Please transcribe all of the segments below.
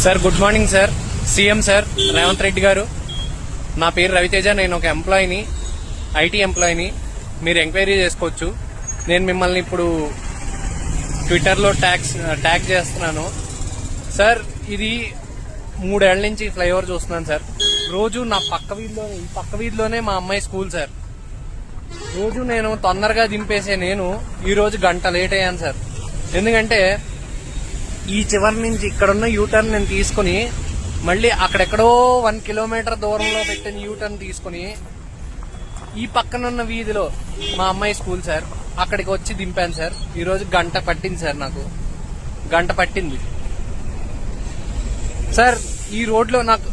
Sir good morning sir. CM sir Revanth Reddy గారు, నా పేరు రవితేజ. నేను ఒక ఎంప్లాయీని, ఐటీ ఎంప్లాయీని. మీరు ఎంక్వైరీ చేసుకోవచ్చు. నేను మిమ్మల్ని ఇప్పుడు ట్విట్టర్లో ట్యాగ్ చేస్తున్నాను సార్. ఇది 3 ఏళ్ల నుంచి ఫ్లైఓవర్ చూస్తున్నాను సార్. రోజు నా పక్క వీధిలోనే మా అమ్మాయి స్కూల్ సార్. రోజు నేను తొందరగా దింపేసే నేను ఈ రోజు గంట లేట్ అయ్యాను సార్. ఎందుకంటే ఈ చివరి నుంచి ఇక్కడున్న యూటర్న్ నేను తీసుకుని మళ్ళీ అక్కడెక్కడో 1 కిలోమీటర్ దూరంలో పెట్టిన యూటర్న్ తీసుకుని ఈ పక్కనున్న వీధిలో మా అమ్మాయి స్కూల్ సార్, అక్కడికి వచ్చి దింపాను సార్. ఈ రోజు గంట పట్టింది సార్. నాకు గంట పట్టింది సార్. ఈ రోడ్లో నాకు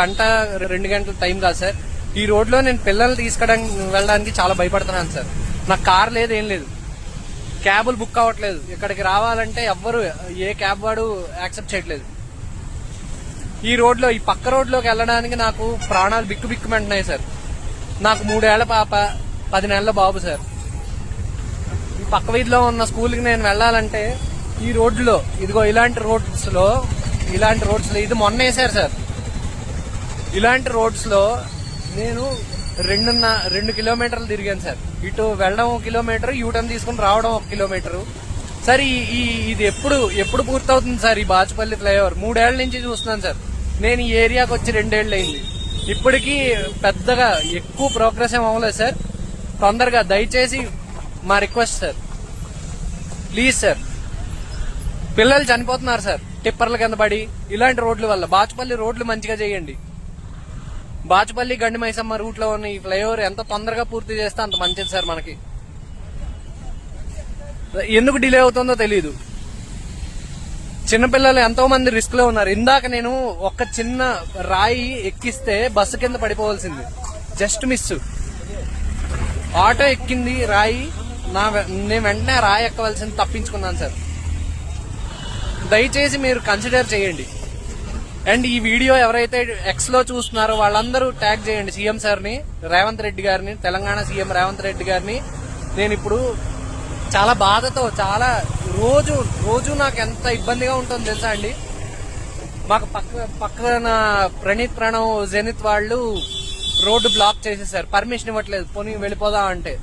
గంట 2 గంటల టైం కాదు సార్. ఈ రోడ్లో నేను పిల్లల్ని వెళ్ళడానికి చాలా భయపడుతున్నాను సార్. నాకు కార్ లేదు, ఏం లేదు. క్యాబులు బుక్ అవ్వట్లేదు. ఇక్కడికి రావాలంటే ఎవ్వరు, ఏ క్యాబ్ వాడు యాక్సెప్ట్ చేయట్లేదు. ఈ రోడ్లో, ఈ పక్క రోడ్లోకి వెళ్ళడానికి నాకు ప్రాణాలు బిక్కుమంటున్నాయి సార్. నాకు 3 ఏళ్ల పాప, 10 నెలల బాబు సార్. ఈ పక్క వీధిలో ఉన్న స్కూల్కి నేను వెళ్ళాలంటే ఈ రోడ్లో, ఇదిగో ఇలాంటి రోడ్స్ లో ఇది మొన్న వేసారు సార్. ఇలాంటి రోడ్స్ లో నేను 2 కిలోమీటర్లు తిరిగాను సార్. ఇటు వెళ్ళడం 1 కిలోమీటర్, యూటర్న్ తీసుకుని రావడం 1 కిలోమీటర్ సార్. ఇది ఎప్పుడు పూర్తవుతుంది సార్? ఈ బాచుపల్లి ఫ్లైఓవర్ 3 ఏళ్ల నుంచి చూస్తున్నాను సార్. నేను ఈ ఏరియాకి వచ్చి 2 ఏళ్ళు అయింది. ఇప్పటికీ పెద్దగా ఎక్కువ ప్రోగ్రెస్ ఏం అవ్వలేదు సార్. తొందరగా దయచేసి మా రిక్వెస్ట్ సార్, ప్లీజ్ సార్. పిల్లలు చనిపోతున్నారు సార్ టిప్పర్ల కింద పడి ఇలాంటి రోడ్ల వల్ల. బాచుపల్లి రోడ్లు మంచిగా చేయండి. బాచుపల్లి గండి మైసమ్మ రూట్ లో ఉన్న ఈ ఫ్లైఓవర్ ఎంత తొందరగా పూర్తి చేస్తే అంత మంచిది సార్. మనకి ఎందుకు డిలే అవుతుందో తెలీదు. చిన్నపిల్లలు ఎంతో మంది రిస్క్ లో ఉన్నారు. ఇందాక నేను ఒక చిన్న రాయి ఎక్కిస్తే బస్సు కింద పడిపోవాల్సింది, జస్ట్ మిస్. ఆటో ఎక్కింది రాయి, నేను వెంటనే రాయి ఎక్కవలసింది, తప్పించుకున్నాను సార్. దయచేసి మీరు కన్సిడర్ చేయండి. అండ్ ఈ వీడియో ఎవరైతే ఎక్స్ లో చూస్తున్నారో వాళ్ళందరూ ట్యాగ్ చేయండి సీఎం సార్ ని, రేవంత్ రెడ్డి గారిని, తెలంగాణ సీఎం రేవంత్ రెడ్డి గారిని. నేను ఇప్పుడు చాలా బాధతో, చాలా రోజు నాకు ఎంత ఇబ్బందిగా ఉంటుందో తెలుసా అండి. మాకు పక్కన ప్రణవ్ జెనిత్ వాళ్ళు రోడ్డు బ్లాక్ చేసేసారు, పర్మిషన్ ఇవ్వట్లేదు. పోనీ వెళ్ళిపోదాం అంటే